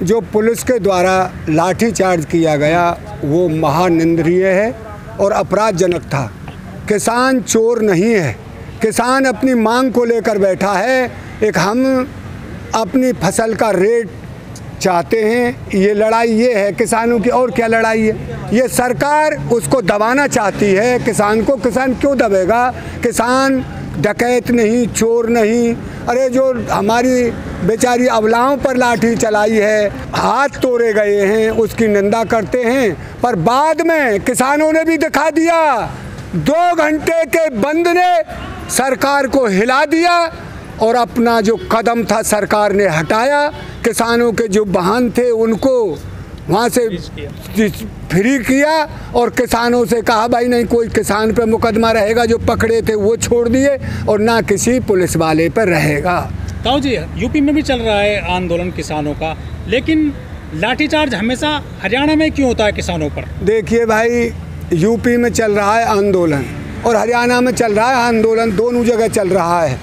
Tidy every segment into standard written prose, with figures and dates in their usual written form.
जो पुलिस के द्वारा लाठीचार्ज किया गया वो महानिंदनीय है और अपराधजनक था। किसान चोर नहीं है, किसान अपनी मांग को लेकर बैठा है। एक हम अपनी फसल का रेट चाहते हैं, ये लड़ाई ये है किसानों की। और क्या लड़ाई है? ये सरकार उसको दबाना चाहती है किसान को। किसान क्यों दबेगा? किसान डकैत नहीं, चोर नहीं। अरे जो हमारी बेचारी अबलाओं पर लाठी चलाई है, हाथ तोड़े गए हैं, उसकी निंदा करते हैं। पर बाद में किसानों ने भी दिखा दिया, 2 घंटे के बंद ने सरकार को हिला दिया और अपना जो कदम था सरकार ने हटाया। किसानों के जो वाहन थे उनको वहाँ से फ्री किया और किसानों से कहा भाई नहीं कोई किसान पे मुकदमा रहेगा, जो पकड़े थे वो छोड़ दिए और ना किसी पुलिस वाले पर रहेगा। ताऊ जी, यूपी में भी चल रहा है आंदोलन किसानों का, लेकिन लाठीचार्ज हमेशा हरियाणा में क्यों होता है किसानों पर? देखिए भाई, यूपी में चल रहा है आंदोलन और हरियाणा में चल रहा है आंदोलन, दोनों जगह चल रहा है।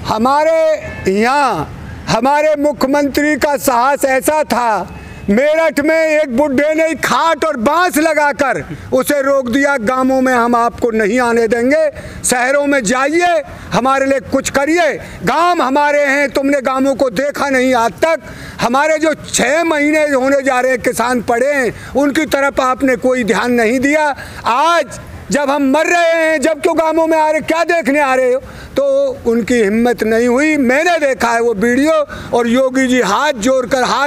हमारे यहाँ हमारे मुख्यमंत्री का साहस ऐसा था, मेरठ में एक बुढ़े ने खाट और बांस लगाकर उसे रोक दिया, गांवों में हम आपको नहीं आने देंगे, शहरों में जाइए, हमारे लिए कुछ करिए। गांव हमारे हैं, तुमने गांवों को देखा नहीं आज तक। हमारे जो 6 महीने होने जा रहे हैं किसान पड़े हैं, उनकी तरफ आपने कोई ध्यान नहीं दिया। आज जब हम मर रहे हैं, जब क्यों गांवों में आ रहे, क्या देखने आ रहे हो? तो उनकी हिम्मत नहीं हुई। मैंने देखा है वो वीडियो, और योगी जी हाथ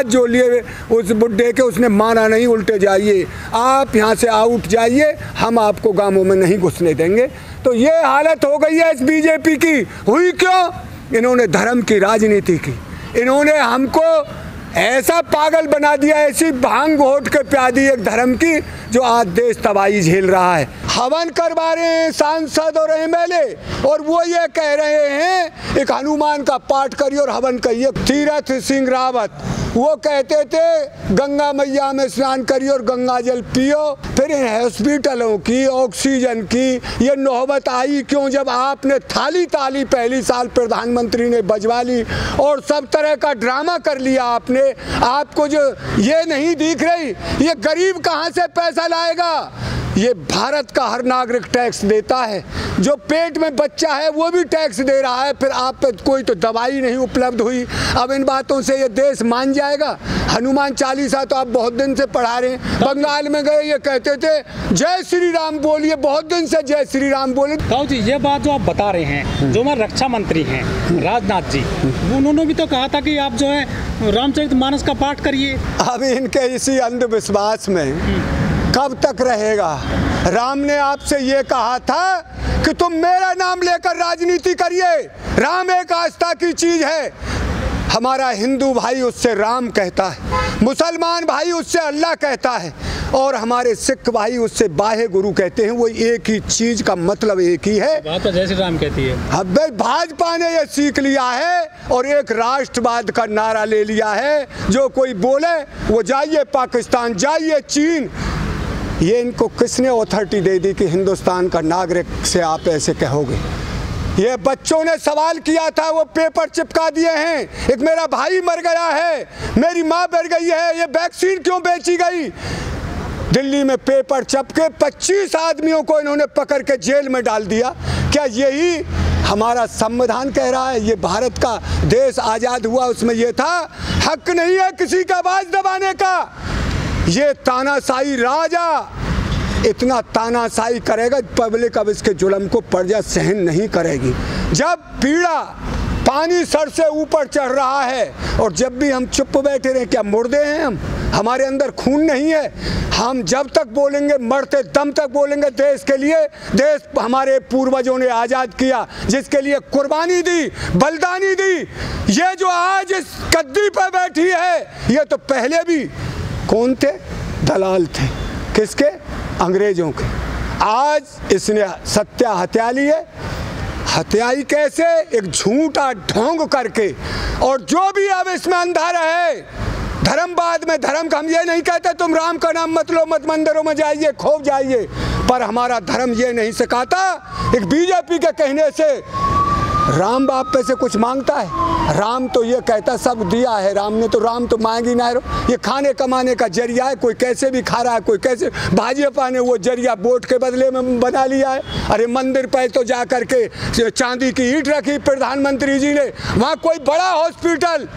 जोड़ लिए उस बुड्ढे के, उसने माना नहीं, उल्टे जाइए, आप यहाँ से आउट जाइए, हम आपको गांवों में नहीं घुसने देंगे। तो ये हालत हो गई है इस बीजेपी की। हुई क्यों? इन्होंने धर्म की राजनीति की, इन्होंने हमको ऐसा पागल बना दिया, ऐसी भांग घोट के प्या दी एक धर्म की, जो आज देश तबाही झेल रहा है। हवन करवा रहे हैं सांसद और एमएलए, और वो ये कह रहे हैं एक हनुमान का पाठ करिए और हवन करिए। तीरथ सिंह रावत वो कहते थे गंगा मैया में स्नान करिए और गंगा जल पियो। फिर इन हॉस्पिटलों की, ऑक्सीजन की ये नौबत आई क्यों? जब आपने थाली पहली साल प्रधानमंत्री ने बजवा ली और सब तरह का ड्रामा कर लिया आपने। आपको जो ये नहीं दिख रही, ये गरीब कहाँ से पैसा लाएगा? ये भारत का हर नागरिक टैक्स देता है, जो पेट में बच्चा है वो भी टैक्स दे रहा है। फिर आप पे कोई तो दवाई नहीं उपलब्ध हुई। अब इन बातों से ये देश मान जाएगा? हनुमान चालीसा तो आप बहुत दिन से पढ़ा रहे हैं। बंगाल में गए, ये कहते थे जय श्री राम बोलिए, बहुत दिन से जय श्री राम बोले। ताऊ जी, ये बात जो आप बता रहे हैं, जो हमारे रक्षा मंत्री हैं राजनाथ जी, उन्होंने भी तो कहा था कि आप जो है रामचरितमानस का पाठ करिए। अभी इनके इसी अंधविश्वास में कब तक रहेगा? राम ने आपसे ये कहा था कि तुम मेरा नाम लेकर राजनीति करिए। राम एक आस्था की चीज है। हमारा हिंदू भाई उससे राम कहता है, मुसलमान भाई उससे अल्लाह कहता है, और हमारे सिख भाई उससे बाहे गुरु कहते हैं। वो एक ही चीज का मतलब एक ही है। बात तो जय श्री राम कहती है। अब भाजपा ने ये सीख लिया है और एक राष्ट्रवाद का नारा ले लिया है। जो कोई बोले वो जाइए पाकिस्तान, जाइए चीन। ये इनको किसने अथॉरिटी दे दी कि हिंदुस्तान का नागरिक से आप ऐसे कहोगे? ये बच्चों ने सवाल किया था, वो पेपर चिपका दिए हैं। एक मेरा भाई मर गया है, मेरी माँ मर गई है, ये वैक्सीन क्यों बेची गई? दिल्ली में पेपर छपके 25 आदमियों को इन्होंने पकड़ के जेल में डाल दिया। क्या यही हमारा संविधान कह रहा है? ये भारत का देश आज़ाद हुआ, उसमें ये था हक नहीं है किसी का आवाज़ दबाने का। ये तानाशाही राजा इतना तानाशाही करेगा, पब्लिक अब इसके जुल्म को पर्जा सहन नहीं करेगी। जब पीड़ा पानी सर से ऊपर चढ़ रहा है और जब भी हम चुप बैठे रहे, क्या मुर्दे हैं हम? हमारे अंदर खून नहीं है? हम जब तक बोलेंगे, मरते दम तक बोलेंगे देश के लिए। देश हमारे पूर्वजों ने आज़ाद किया, जिसके लिए कुर्बानी दी, बलिदानी दी। ये जो आज इस गद्दी पर बैठी है, ये तो पहले भी कौन थे? दलाल थे। किसके? अंग्रेजों के। आज इसने सत्या हत्या ली है। हत्याई कैसे? एक झूठा ढोंग करके। और जो भी अब इसमें अंधा रहे, धर्मवाद में धर्म का, हम ये नहीं कहते तुम राम का नाम मत लो, मत मंदिरों में जाइए, खूब जाइए, पर हमारा धर्म ये नहीं सिखाता। एक बीजेपी के कहने से राम बाप पे से कुछ मांगता है? राम तो ये कहता सब दिया है राम ने, तो राम तो मांग ही ना रहो। ये खाने कमाने का जरिया है, कोई कैसे भी खा रहा है, कोई कैसे। भाजपा ने वो जरिया वोट के बदले में बना लिया है। अरे मंदिर पे तो जा कर के चांदी की ईंट रखी प्रधानमंत्री जी ने, वहाँ कोई बड़ा हॉस्पिटल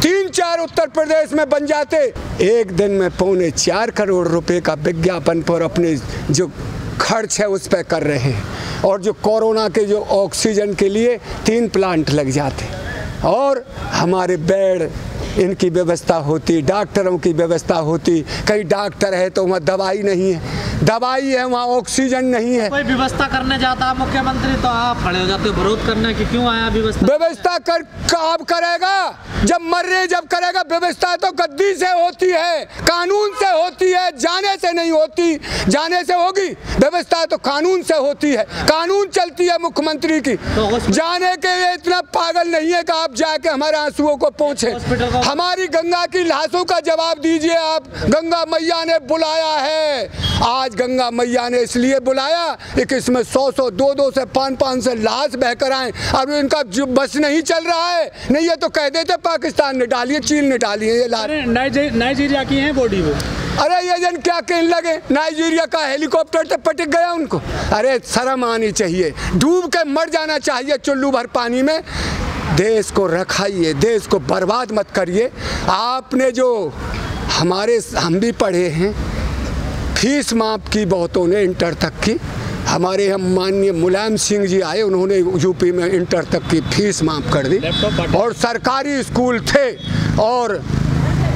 3-4 उत्तर प्रदेश में बन जाते। एक दिन में 4.25 करोड़ रुपए का विज्ञापन पर अपने जो खर्च है उस पर कर रहे हैं, और जो कोरोना के जो ऑक्सीजन के लिए 3 प्लांट लग जाते, और हमारे बेड इनकी व्यवस्था होती, डॉक्टरों की व्यवस्था होती। कई डॉक्टर है तो वहाँ दवाई नहीं है, दवाई है वहाँ ऑक्सीजन नहीं है। कोई व्यवस्था करने जाता है मुख्यमंत्री तो आप खड़े हो जाते हो विरोध करने की, क्यों आया व्यवस्था कर कब करेगा? जब मर्रे जब करेगा। व्यवस्था तो गद्दी से होती है, कानून से होती है, जाने से नहीं होती। जाने से होगी व्यवस्था तो कानून से होती है, कानून चलती है मुख्यमंत्री की। जाने के लिए इतना पागल नहीं है कि आप जाके हमारे आंसुओं को पहुँचे। हमारी गंगा की लाशों का जवाब दीजिए आप। गंगा मैया ने बुलाया है, आज गंगा मैया ने इसलिए बुलाया कि इसमें 100-100, 200 से 500 से लाश बहकर आए। अब इनका बस नहीं चल रहा है, नहीं ये तो कह देते पाकिस्तान ने डाली है, चीन ने डाली है ये लाश। नाइजीरिया की है बॉडी वो। अरे ये जन क्या कहने लगे, नाइजीरिया का हेलीकॉप्टर तो पटक गया उनको। अरे शर्म आनी चाहिए, डूब के मर जाना चाहिए चुल्लू भर पानी में। देश को रखाइए, देश को बर्बाद मत करिए। आपने जो हम भी पढ़े हैं, फीस माफ की बहुतों ने इंटर तक की। हमारे हम माननीय मुलायम सिंह जी आए, उन्होंने यूपी में इंटर तक की फीस माफ कर दी, और सरकारी स्कूल थे। और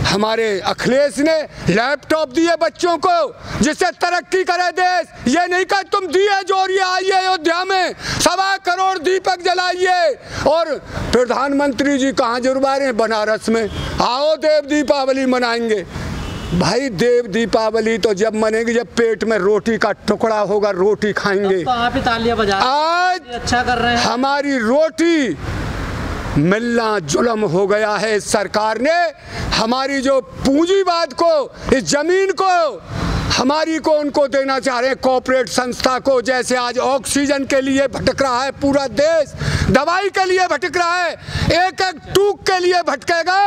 हमारे अखिलेश ने लैपटॉप दिए बच्चों को जिससे तरक्की करे देश। ये नहीं कहा तुम दिए जोड़िए, आइए अयोध्या में 1.25 करोड़ दीपक जलाइए। और प्रधानमंत्री जी कहाँ जुड़वा रहे हैं? बनारस में। आओ देव दीपावली मनाएंगे। भाई देव दीपावली तो जब मनेगी जब पेट में रोटी का टुकड़ा होगा, रोटी खाएंगे। तो आप ही तालियां बजा आज अच्छा कर रहे हैं। हमारी रोटी मिलना जुल्म हो गया है। सरकार ने हमारी जो पूंजीवाद को, इस जमीन को हमारी को उनको देना चाह रहे हैं, कॉर्पोरेट संस्था को। जैसे आज ऑक्सीजन के लिए भटक रहा है पूरा देश, दवाई के लिए भटक रहा है, एक एक टूक के लिए भटकेगा,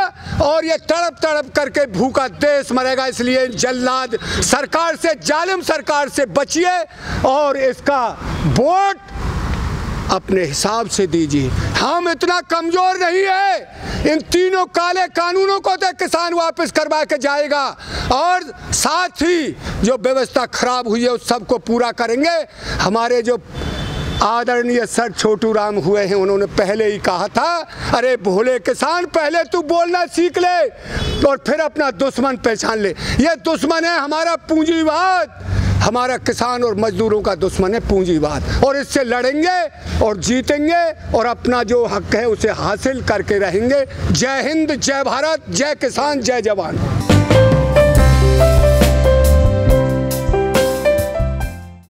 और ये तड़प तड़प करके भूखा देश मरेगा। इसलिए जल्लाद सरकार से, जालिम सरकार से बचिए, और इसका वोट अपने हिसाब से दीजिए। हम इतना कमजोर नहीं है, इन तीनों काले कानूनों को तो किसान वापस करवा के जाएगा, और साथ ही जो व्यवस्था खराब हुई है उस सबको पूरा करेंगे। हमारे जो आदरणीय सर छोटू राम हुए हैं, उन्होंने पहले ही कहा था, अरे भोले किसान पहले तू बोलना सीख ले और फिर अपना दुश्मन पहचान ले। ये दुश्मन है हमारा पूंजीवाद, हमारा किसान और मजदूरों का दुश्मन है पूंजीवाद, और इससे लड़ेंगे और जीतेंगे, और अपना जो हक है उसे हासिल करके रहेंगे। जय हिंद, जय भारत, जय किसान, जय जवान।